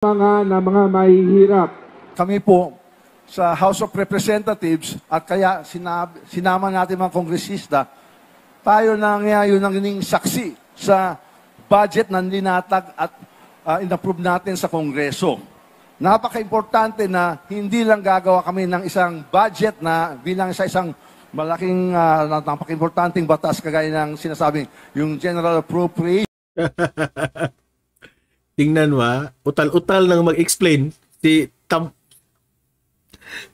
mga mahihirap. Kami po sa House of Representatives at kaya sinama natin mga kongresista, tayo na ngayon ang ining saksi sa budget na linatag at inapprove natin sa Kongreso. Napaka-importante na hindi lang gagawa kami ng isang budget na bilang sa isang malaking napaka-importanting batas kagaya ng sinasabing yung General Appropriation. Tingnan mo, utal-utal nang mag-explain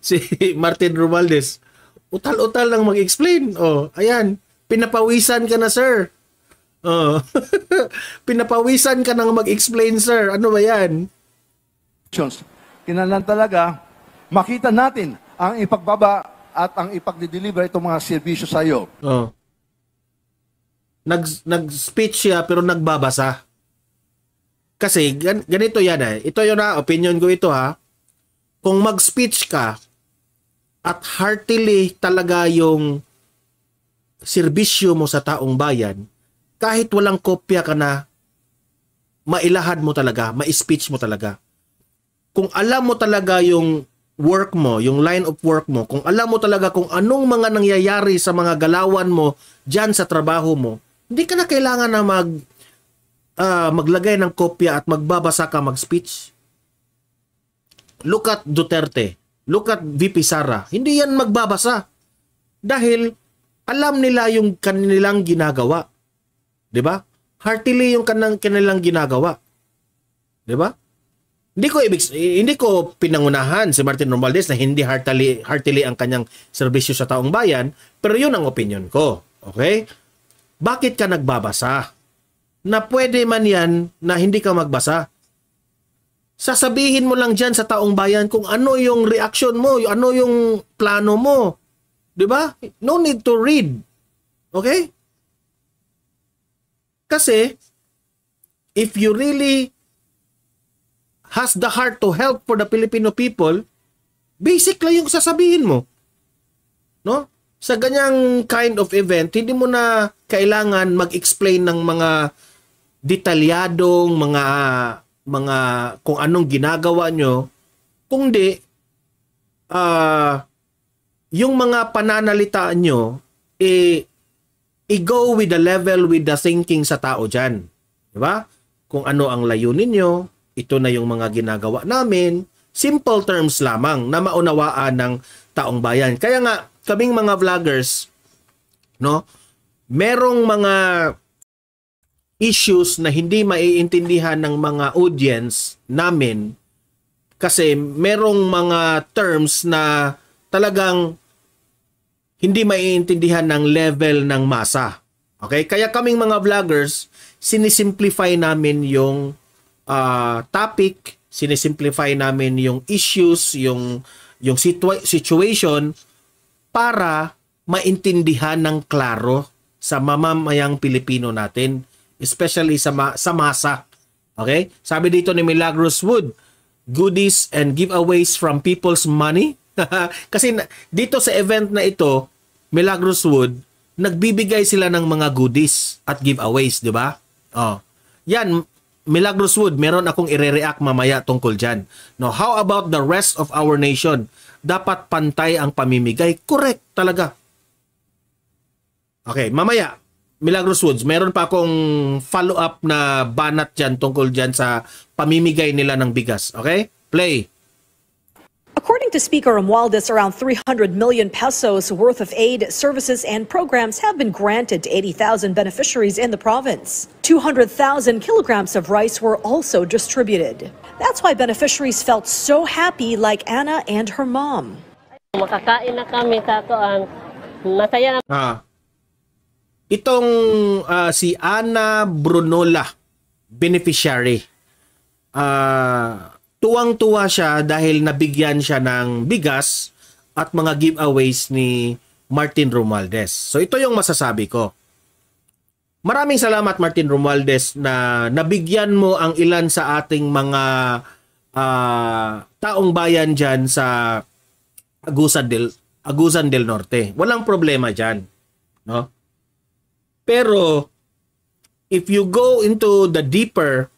si Martin Romualdez. Utal-utal nang mag-explain. Oh, ayan, pinapawisan ka na, sir. Oh. Pinapawisan ka nang mag-explain, sir. Ano ba 'yan? Kailangan talaga makita natin ang ipagbaba at ang ipagdi-deliver itong mga serbisyo sa iyo. Oh. Nag-speech siya pero nagbabasa. Kasi ganito yan Ito yun opinion ko ito Kung mag-speech ka at heartily talaga yung serbisyo mo sa taong bayan, kahit walang kopya ka na, mailahad mo talaga, ma-speech mo talaga. Kung alam mo talaga yung work mo, yung line of work mo, kung alam mo talaga kung anong mga nangyayari sa mga galawan mo dyan sa trabaho mo, hindi ka na kailangan na maglagay ng kopya at magbabasa ka mag-speech. Look at Duterte. Look at VP Sara. Hindi yan magbabasa. Dahil alam nila yung kanilang ginagawa. 'Di ba? Heartily yung kanilang ginagawa. 'Di ba? Hindi ko pinangunahan si Martin Romualdez na hindi heartily ang kanyang serbisyo sa taong bayan, pero yun ang opinion ko. Okay? Bakit ka nagbabasa? Na pwede man yan na hindi ka magbasa. Sasabihin mo lang dyan sa taong bayan kung ano yung reaction mo, ano yung plano mo. 'Di ba? No need to read. Okay? Kasi, if you really has the heart to help for the Filipino people, basic lang yung sasabihin mo. No? Sa ganyang kind of event, hindi mo na kailangan mag-explain ng mga detalyadong mga kung anong ginagawa nyo, kundi yung mga pananalitaan nyo i-go with the level with the thinking sa tao dyan. Diba? Kung ano ang layunin nyo, ito na yung mga ginagawa namin. Simple terms lamang na maunawaan ng taong bayan. Kaya nga, kaming mga vloggers, no, merong mga issues na hindi maiintindihan ng mga audience namin kasi merong mga terms na talagang hindi maiintindihan ng level ng masa. Okay? Kaya kaming mga vloggers, sinisimplify namin yung topic, sinisimplify namin yung issues, yung situation para maintindihan ng klaro sa mamamayang Pilipino natin, especially sa masa. Okay? Sabi dito ni Milagros Wood, goodies and giveaways from people's money. Kasi dito sa event na ito, Milagros Wood, nagbibigay sila ng mga goodies at giveaways, di ba? Oh. Yan, Milagros Wood, meron akong ire-react mamaya tungkol dyan. No, how about the rest of our nation? Dapat pantay ang pamimigay. Correct talaga. Okay, mamaya, Milagros Woods, meron pa akong follow-up na banat dyan tungkol dyan sa pamimigay nila ng bigas. Okay? Play. According to Speaker Romualdez, around 300 million pesos worth of aid, services, and programs have been granted to 80,000 beneficiaries in the province. 200,000 kilograms of rice were also distributed. That's why beneficiaries felt so happy, like Anna and her mom. Makakain na kami katoan. Masaya na. Itong si Ana Brunola, beneficiary. Tuwang-tuwa siya dahil nabigyan siya ng bigas at mga giveaways ni Martin Romualdez. So ito yung masasabi ko. Maraming salamat Martin Romualdez na nabigyan mo ang ilan sa ating mga taong bayan dyan sa Agusan del Norte. Walang problema dyan. No? Pero if you go into the deeper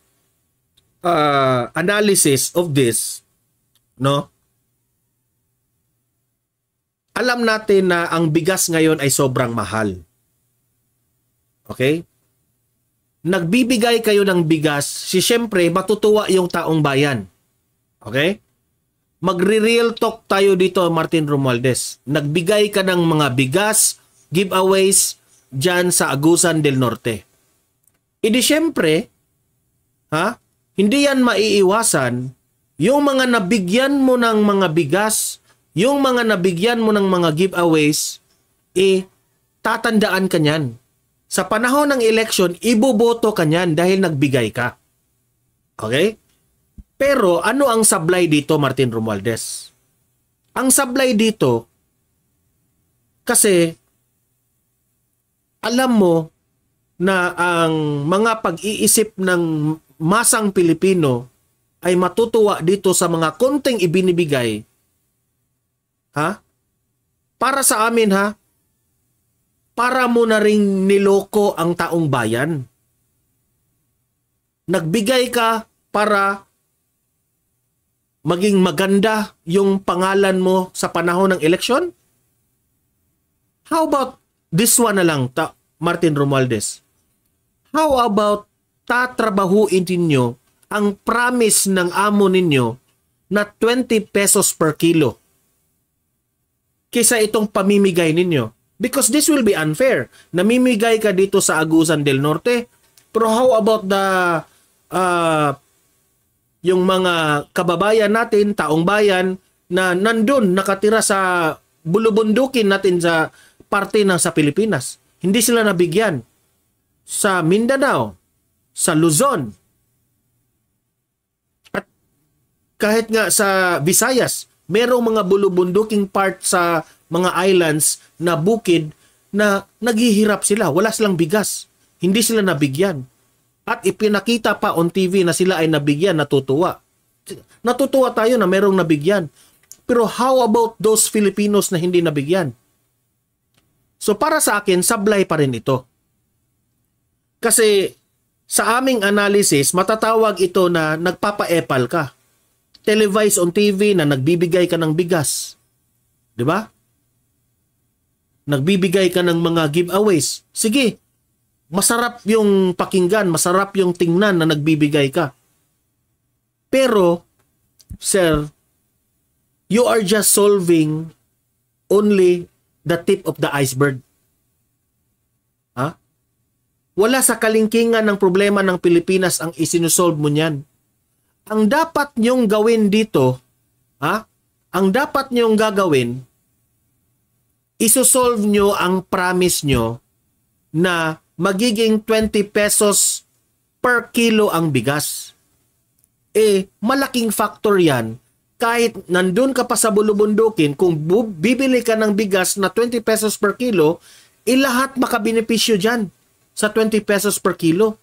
analysis of this, no? Alam natin na ang bigas ngayon ay sobrang mahal. Okay? Nagbibigay kayo ng bigas, siyempre matutuwa yung taong bayan. Okay? Magre-real talk tayo dito, Martin Romualdez. Nagbigay ka ng mga bigas, giveaways dyan sa Agusan del Norte. Idi siyempre, hindi yan maiiwasan. Yung mga nabigyan mo ng mga bigas, yung mga nabigyan mo ng mga giveaways, tatandaan ka niyan. Sa panahon ng election, iboboto ka niyan dahil nagbigay ka. Okay? Pero ano ang sablay dito, Martin Romualdez? Ang sablay dito, kasi alam mo na ang mga pag-iisip ng masang Pilipino ay matutuwa dito sa mga konting ibinibigay. Para sa amin, para mo na ring niloko ang taong bayan. Nagbigay ka para maging maganda yung pangalan mo sa panahon ng eleksyon? How about this one na lang, Martin Romualdez? How about tatrabahuin ninyo ang promise ng amo ninyo na 20 pesos per kilo kaysa itong pamimigay ninyo? Because this will be unfair. Namimigay ka dito sa Agusan del Norte, pero how about yung mga kababayan natin, taong bayan, na nandun, nakatira sa bulubundukin natin sa parte ng sa Pilipinas? Hindi sila nabigyan. Sa Mindanao, sa Luzon, at kahit nga sa Visayas, merong mga bulubunduking part sa mga islands na bukid na naghihirap sila. Wala silang bigas. Hindi sila nabigyan. At ipinakita pa on TV na sila ay nabigyan, natutuwa. Natutuwa tayo na merong nabigyan. Pero how about those Filipinos na hindi nabigyan? So para sa akin, sablay pa rin ito. Kasi sa aming analysis, matatawag ito na nagpapa-epal ka. Televised on TV na nagbibigay ka ng bigas. 'Di ba? Nagbibigay ka ng mga giveaways. Sige, masarap yung pakinggan, masarap yung tingnan na nagbibigay ka. Pero, sir, you are just solving only the tip of the iceberg. Wala sa kalingkingan ng problema ng Pilipinas ang isinusolve mo niyan. Ang dapat nyong gawin dito, ang dapat nyong gagawin, isosolve nyo ang promise nyo na magiging 20 pesos per kilo ang bigas. Malaking factor yan. Kahit nandun ka pa sa bulubundukin, kung bibili ka ng bigas na 20 pesos per kilo, lahat makabenepisyo dyan sa 20 pesos per kilo.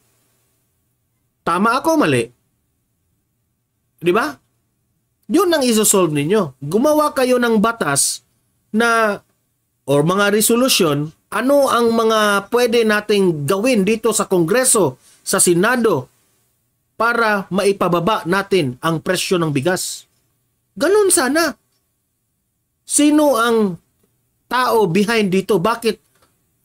Tama ako, mali? Di ba? Yun ang isosolve ninyo. Gumawa kayo ng batas na or mga resolution, ano ang mga pwede nating gawin dito sa Kongreso, sa Senado, para maipababa natin ang presyo ng bigas. Ganun sana. Sino ang tao behind dito? Bakit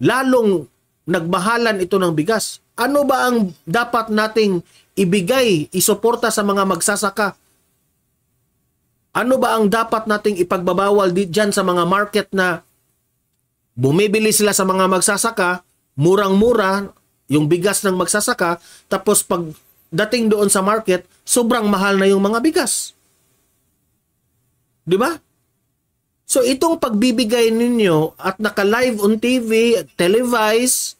lalong nagmahalan ito ng bigas? Ano ba ang dapat nating ibigay, isuporta sa mga magsasaka? Ano ba ang dapat nating ipagbabawal dyan sa mga market na bumibili sila sa mga magsasaka, murang-mura yung bigas ng magsasaka, tapos pag dating doon sa market, sobrang mahal na yung mga bigas. Di ba? So itong pagbibigay ninyo at naka-live on TV, televised,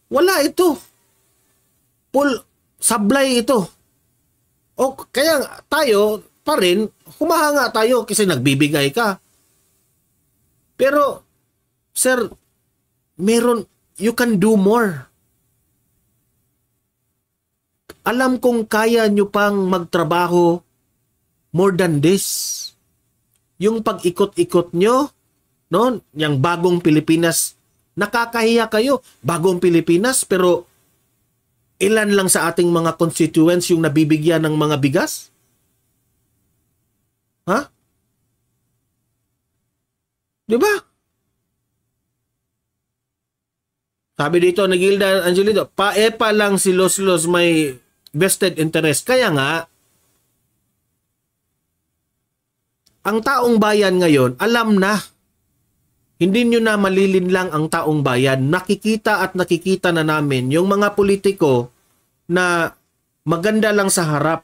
wala ito. Sablay ito. O kaya tayo pa rin, humahanga tayo kasi nagbibigay ka. Pero sir, you can do more. Alam kong kaya nyo pang magtrabaho more than this. Yung pag-ikot-ikot nyo, no, yung bagong Pilipinas, nakakahiya kayo. Bagong Pilipinas, pero Ilan lang sa ating mga constituents yung nabibigyan ng mga bigas? Ha? Di ba? Sabi dito, Nagilda Angelito, paepa lang si Los may vested interest. Kaya nga, ang taong bayan ngayon, alam na. Hindi nyo na malilinlang ang taong bayan. Nakikita at nakikita na namin yung mga politiko na maganda lang sa harap.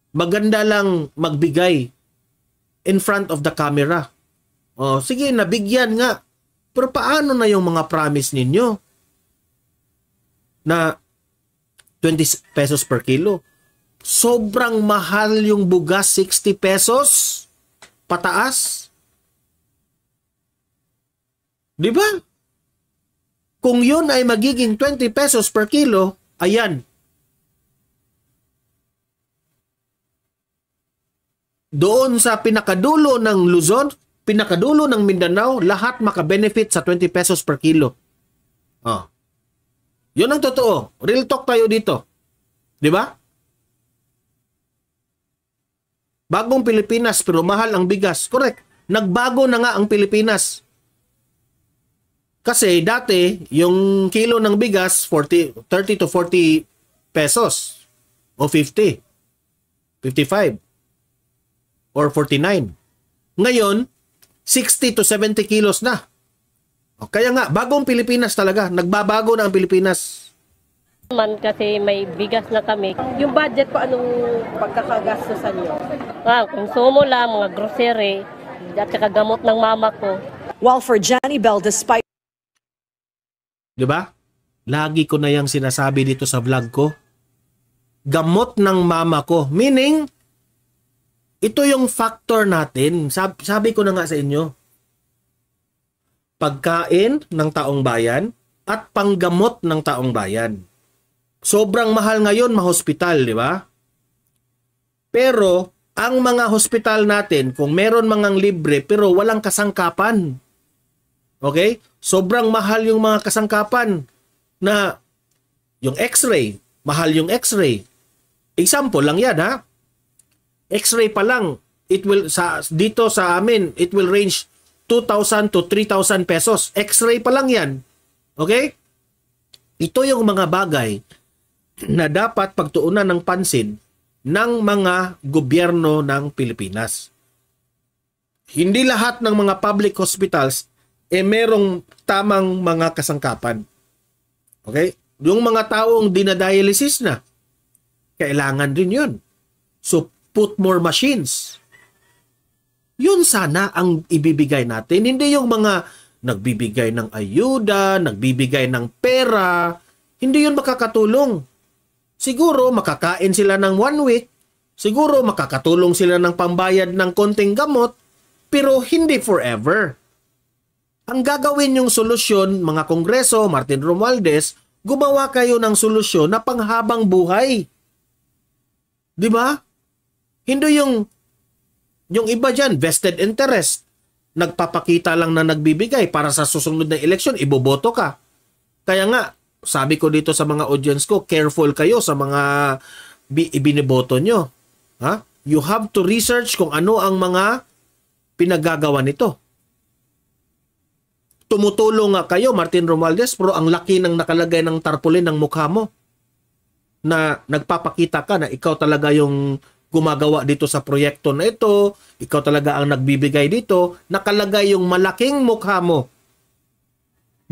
Maganda lang magbigay in front of the camera. O, sige, nabigyan nga. Pero paano na yung mga promise ninyo? Na 20 pesos per kilo. Sobrang mahal yung bugas, 60 pesos pataas. Di ba? Kung yun ay magiging 20 pesos per kilo, ayan. Doon sa pinakadulo ng Luzon, pinakadulo ng Mindanao, lahat makabenefit sa 20 pesos per kilo. Oh. Yun ang totoo. Real talk tayo dito. Di ba? Bagong Pilipinas pero mahal ang bigas. Correct. Nagbago na nga ang Pilipinas. Kasi dati, yung kilo ng bigas, 30 to 40 pesos. O 50. 55. Or 49. Ngayon, 60 to 70 kilos na. O, kaya nga, bagong Pilipinas talaga. Nagbabago na ang Pilipinas. Man kasi may bigas na kami. Yung budget po, anong pagkakagastusan nyo? Konsumo lang, mga grocery, at saka gamot ng mama ko. While for Johnny Bell, despite Di ba? Lagi ko na yung sinasabi dito sa vlog ko. Gamot ng mama ko. Meaning, ito yung factor natin. Sabi ko na nga sa inyo. Pagkain ng taong bayan at panggamot ng taong bayan. Sobrang mahal ngayon mahospital, di ba? Pero, ang mga hospital natin, kung meron mangang libre pero walang kasangkapan. Okay? Sobrang mahal yung mga kasangkapan na yung x-ray. Mahal yung x-ray. Example lang yan, ha? X-ray pa lang, dito sa amin, it will range 2,000 to 3,000 pesos. X-ray pa lang yan. Okay? Ito yung mga bagay na dapat pagtuunan ng pansin ng mga gobyerno ng Pilipinas. Hindi lahat ng mga public hospitals merong tamang mga kasangkapan. Okay? Yung mga taong dinadialysis na, kailangan din yun. So, put more machines. Yun sana ang ibibigay natin. Hindi yung mga nagbibigay ng ayuda, nagbibigay ng pera. Hindi yun makakatulong. Siguro makakain sila ng 1 week. Siguro makakatulong sila ng pambayad ng konting gamot. Pero hindi forever. Ang gagawin yung solusyon, mga Kongreso, Martin Romualdez, gumawa kayo ng solusyon na panghabang buhay. Di ba? Hindi yung iba dyan, vested interest. Nagpapakita lang na nagbibigay para sa susunod na eleksyon, iboboto ka. Kaya nga, sabi ko dito sa mga audience ko, careful kayo sa mga ibiniboto nyo. Ha? You have to research kung ano ang mga pinagagawa nito. Tumutulong nga kayo, Martin Romualdez, pero ang laki ng nakalagay ng tarpaulin ng mukha mo na nagpapakita ka na ikaw talaga yung gumagawa dito sa proyekto na ito, ikaw talaga ang nagbibigay dito, nakalagay yung malaking mukha mo.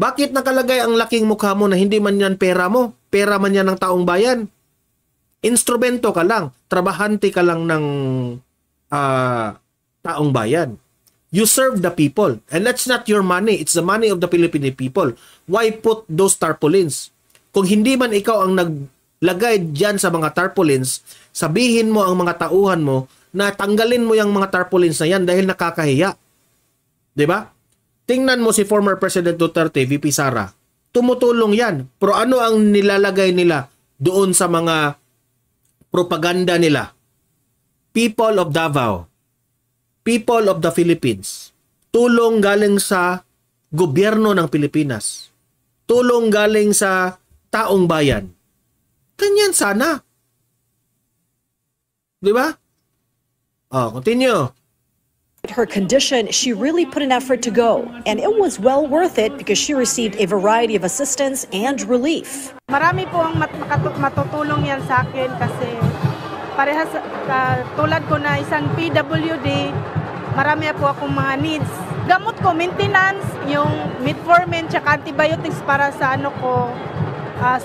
Bakit nakalagay ang laking mukha mo na hindi man yan pera mo? Pera man yan ng taong bayan. Instrumento ka lang, trabahante ka lang ng taong bayan. You serve the people. And that's not your money. It's the money of the Filipino people. Why put those tarpaulins? Kung hindi man ikaw ang naglagay dyan sa mga tarpaulins, sabihin mo ang mga tauhan mo na tanggalin mo yung mga tarpaulins na yan dahil nakakahiya. Diba? Tingnan mo si former President Duterte, VP Sara. Tumutulong yan. Pero ano ang nilalagay nila doon sa mga propaganda nila? People of Davao. People of the Philippines. Tulong galing sa gobyerno ng Pilipinas. Tulong galing sa taong bayan. Ganyan sana. Di ba? Continue. Her condition, she really put an effort to go, and it was well worth it because she received a variety of assistance and relief. Marami po ang matutulong yan sa akin kasi parehas tulad ko na isang PWD, marami po akong mga needs. Gamot ko, maintenance, yung metformin tsaka antibiotics para sa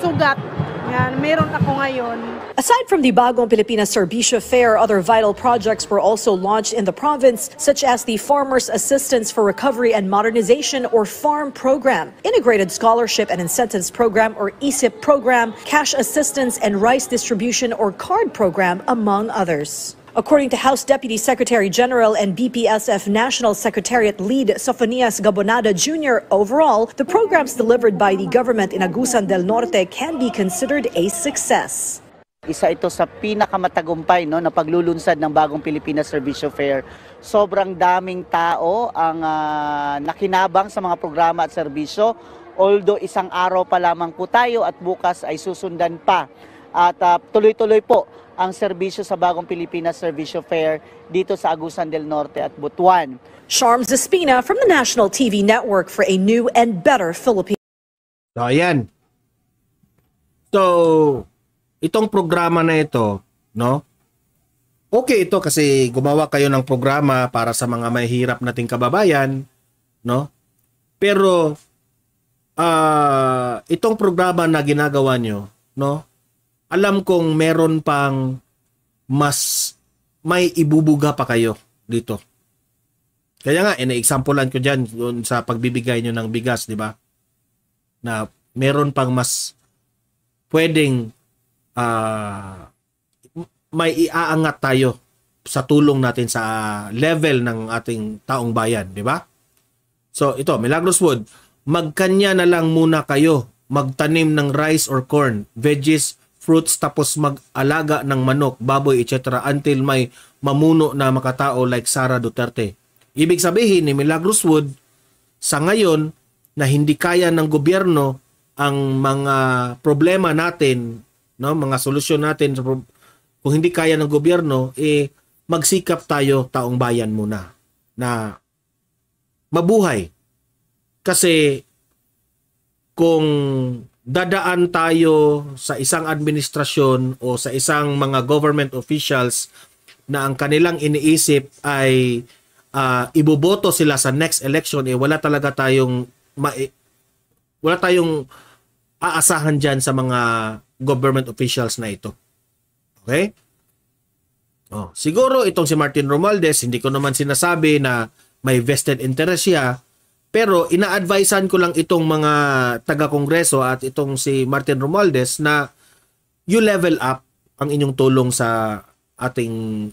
sugat. Yan, meron ako ngayon. Aside from the Bagong Pilipinas Servicio Fair, other vital projects were also launched in the province, such as the Farmers Assistance for Recovery and Modernization or FARM program, Integrated Scholarship and Incentives Program or ISIP program, Cash Assistance and Rice Distribution or CARD program, among others. According to House Deputy Secretary General and BPSF National Secretariat Lead Sofonias Gabonada Jr., overall, the programs delivered by the government in Agusan del Norte can be considered a success. Isa ito sa pinakamatagumpay na paglulunsad ng Bagong Pilipinas Servicio Fair. Sobrang daming tao ang nakinabang sa mga programa at serbisyo. Although isang araw pa lamang po tayo at bukas ay susundan pa. At tuloy-tuloy po ang serbisyo sa Bagong Pilipinas Servicio Fair dito sa Agusan del Norte at Butuan. Charms Espina from the National TV Network for a new and better Philippines. So, ayan. So, itong programa na ito, no? Okay ito kasi gumawa kayo ng programa para sa mga mahihirap nating kababayan, no? Pero itong programa na ginagawa nyo, no? Alam kong meron pang mas may ibubuga pa kayo dito. Kaya nga, ina-examplean ko dyan sa pagbibigay nyo ng bigas, di ba? Na meron pang mas pwedeng may iaangat tayo sa tulong natin sa level ng ating taong bayan, di ba? So ito, Milagros Wood, magkanya na lang muna kayo, magtanim ng rice or corn, veggies, fruits, tapos mag-alaga ng manok, baboy, etc. until may mamuno na makatao like Sara Duterte. Ibig sabihin ni Milagros Wood, sa ngayon na hindi kaya ng gobyerno ang mga problema natin, no, mga solusyon natin, kung hindi kaya ng gobyerno, magsikap tayo taong bayan muna na mabuhay. Kasi kung dadaan tayo sa isang administrasyon o sa isang mga government officials na ang kanilang iniisip ay iboboto sila sa next election, wala tayong aasahan dyan sa mga government officials na ito. Okay? Siguro itong si Martin Romualdez, hindi ko naman sinasabi na may vested interest siya, pero ina-advisean ko lang itong mga taga-kongreso at itong si Martin Romualdez na you level up ang inyong tulong sa ating,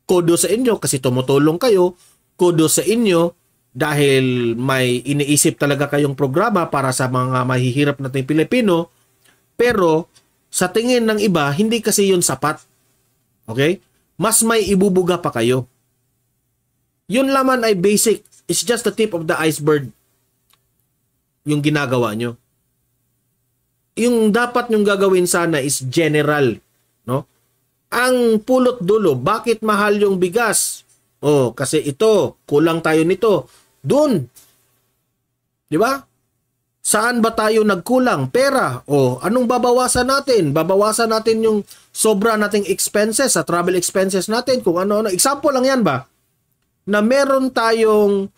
kudo sa inyo kasi tumutulong kayo, kudo sa inyo dahil may iniisip talaga kayong programa para sa mga mahihirap nating Pilipino, pero sa tingin ng iba, hindi kasi yun sapat. Okay? Mas may ibubuga pa kayo. Yun laman ay basic. It's just the tip of the iceberg yung ginagawa nyo. Yung dapat nyong gagawin sana is general. No? Ang pulot dulo, bakit mahal yung bigas? Kasi ito, kulang tayo nito. Doon. Di ba? Saan ba tayo nagkulang? Pera. Anong babawasan natin? Babawasan natin yung sobra nating expenses, sa travel expenses natin, kung ano-ano. Example lang yan ba? Na meron tayong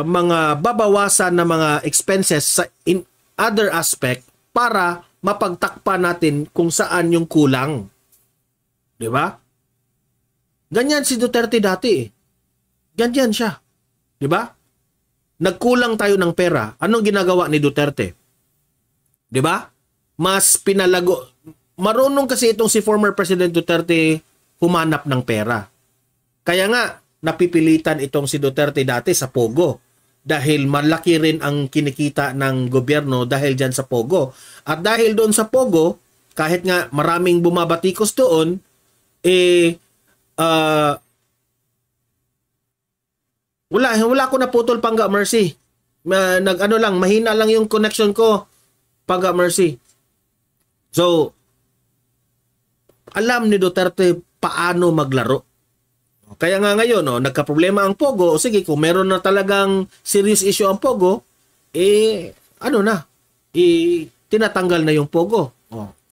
mga babawasan na mga expenses sa in other aspect para mapagtakpan natin kung saan yung kulang. Di ba? Ganyan si Duterte dati. Ganyan siya. Di ba? Nagkulang tayo ng pera. Anong ginagawa ni Duterte? Di ba? Mas pinalago. Marunong kasi itong si former President Duterte humanap ng pera. Kaya nga, napipilitan itong si Duterte dati sa Pogo. Dahil malaki rin ang kinikita ng gobyerno dahil dyan sa Pogo. At dahil doon sa Pogo, kahit nga maraming bumabatikos doon, wala ko naputol Pangga Mercy. Mahina lang yung connection ko. Paga Mercy. So, alam ni Duterte paano maglaro. Kaya nga ngayon, nagka-problema ang Pogo. O sige, kung meron na talagang serious issue ang Pogo, tinatanggal na yung Pogo.